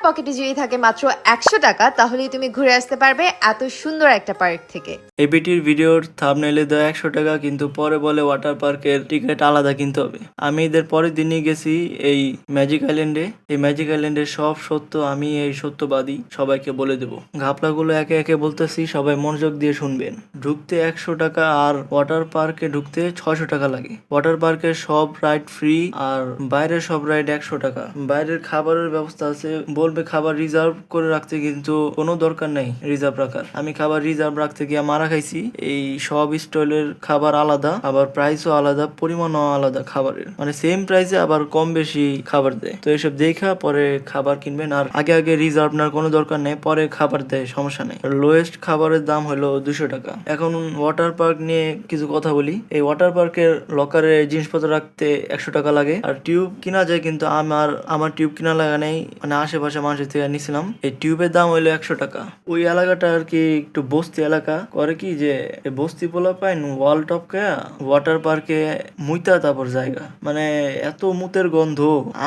পকেটে যদি থাকে মাত্র 100 টাকা, তাহলেই তুমি ঘুরে আসতে পারবে এত সুন্দর একটা পার্ক থেকে। এই বিটির ভিডিওর থাম্বনেইলে দেওয়া 100 টাকা, কিন্তু পরে বলে ওয়াটার পার্কের টিকিট আলাদা কিনতে হবে। আমি এদের পরের দিনই গেছি এই ম্যাজিক আইল্যান্ডে। এই ম্যাজিক আইল্যান্ডের সব সত্য আমি এই সত্যবাদী সবাইকে বলে দেবো। ঘাপলাগুলো একে একে বলতেছি, সবাই মনোযোগ দিয়ে শুনবেন। ঢুকতে 100 টাকা আর ওয়াটার পার্কে ঢুকতে 600 টাকা লাগে। ওয়াটার পার্কের সব রাইড ফ্রি আর বাইরের সব রাইড 100 টাকা। বাইরের খাবারের ব্যবস্থা আছে, বলবে খাবার রিজার্ভ করে রাখতে, কিন্তু কোনো দরকার নেই রিজার্ভ রাখার। আমি খাবার রিজার্ভ রাখতে গিয়ে মারা খাইছি। এই সব স্টলের খাবার আলাদা, আবার প্রাইসও আলাদা, পরিমাণও আলাদা খাবারের, মানে সেম প্রাইসে আবার কম বেশি খাবার দেয়। তো এসব দেখা পরে খাবার কিনবেন। আর আগে আগে রিজার্ভ নেওয়ার কোনো দরকার নেই, পরে খাবার দেয়, সমস্যা নেই। লোয়েস্ট খাবারের দাম হলো 200 টাকা। এখন ওয়াটার পার্ক নিয়ে কিছু কথা বলি। এই ওয়াটার পার্কের লকারে জিনিসপত্র রাখতে 100 টাকা লাগে। আর টিউব কিনা যায়, কিন্তু আমার টিউব কিনা লাগা নেই, মানে আশেপাশে মানুষের থেকে নিছিলাম। এই টিউবের দাম হইলো 100 টাকা। ওই এলাকাটা আর কি একটু বস্তি এলাকা। করে কি যে বস্তি পোলা পাইন ওয়াল টপকে ওয়াটার পার্কে মুইতা তারপর জায়গা, মানে এত মুতের গন্ধ।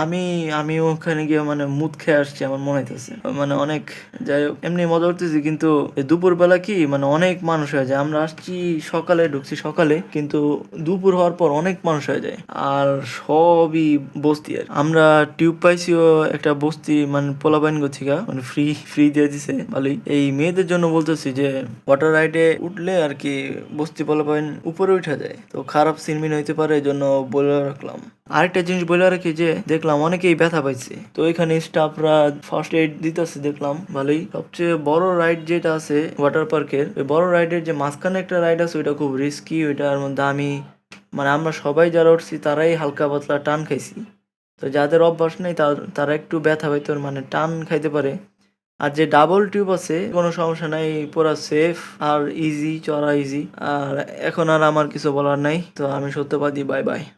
আমি আমি ওখানে গিয়ে মানে মুত খেয়ে আসছি, আমার মনে হইতেছে। মানে অনেক, যাই হোক, এমনি মজা করতেছি। কিন্তু দুপুর বেলা কি মানে অনেক মানুষ হয়ে যায়। আমরা আসছি সকালে, ঢুকছি সকালে, কিন্তু দুপুর হওয়ার পর অনেক মানুষ হয়ে যায়। আর সবই বস্তি। আর আমরা টিউব পাইছিও একটা বস্তি, মানে পোলাপাইন গছিকা, মানে ফ্রি ফ্রি দিয়ে দিছে ভালোই। এই মেয়েদের জন্য বলতেছি যে ওয়াটার রাইডে উঠলে আর কি বস্তি পোলাপাইন উপরে উঠা যায়, তো খারাপ সিনমিন হইতে পারে, এই জন্য বলে রাখলাম। আরেকটা জিনিস বলে রাখি যে দেখলাম অনেকেই ব্যথা পাইছে, তো এখানে স্টাফরা ফার্স্ট এইড দিতেছে, দেখলাম ভালোই। সবচেয়ে বড় রাইড যেটা আছে ওয়াটার পার্কের, ওই বড় রাইডের যে মাঝখানে একটা রাইড আছে, ওইটা খুব রিস্কি। ওইটার মধ্যে আমি, মানে আমরা সবাই যারা উঠছি তারাই হালকা পাতলা টান খাইছি। তো যাদের অভ্যাস নেই তারা একটু ব্যথা পাইতে, মানে টান খাইতে পারে। আর যে ডাবল টিউব আছে কোনো সমস্যা নাই, পুরা সেফ আর ইজি, চড়া ইজি। আর এখন আর আমার কিছু বলার নাই, তো আমি সত্যবাদী, বাই বাই।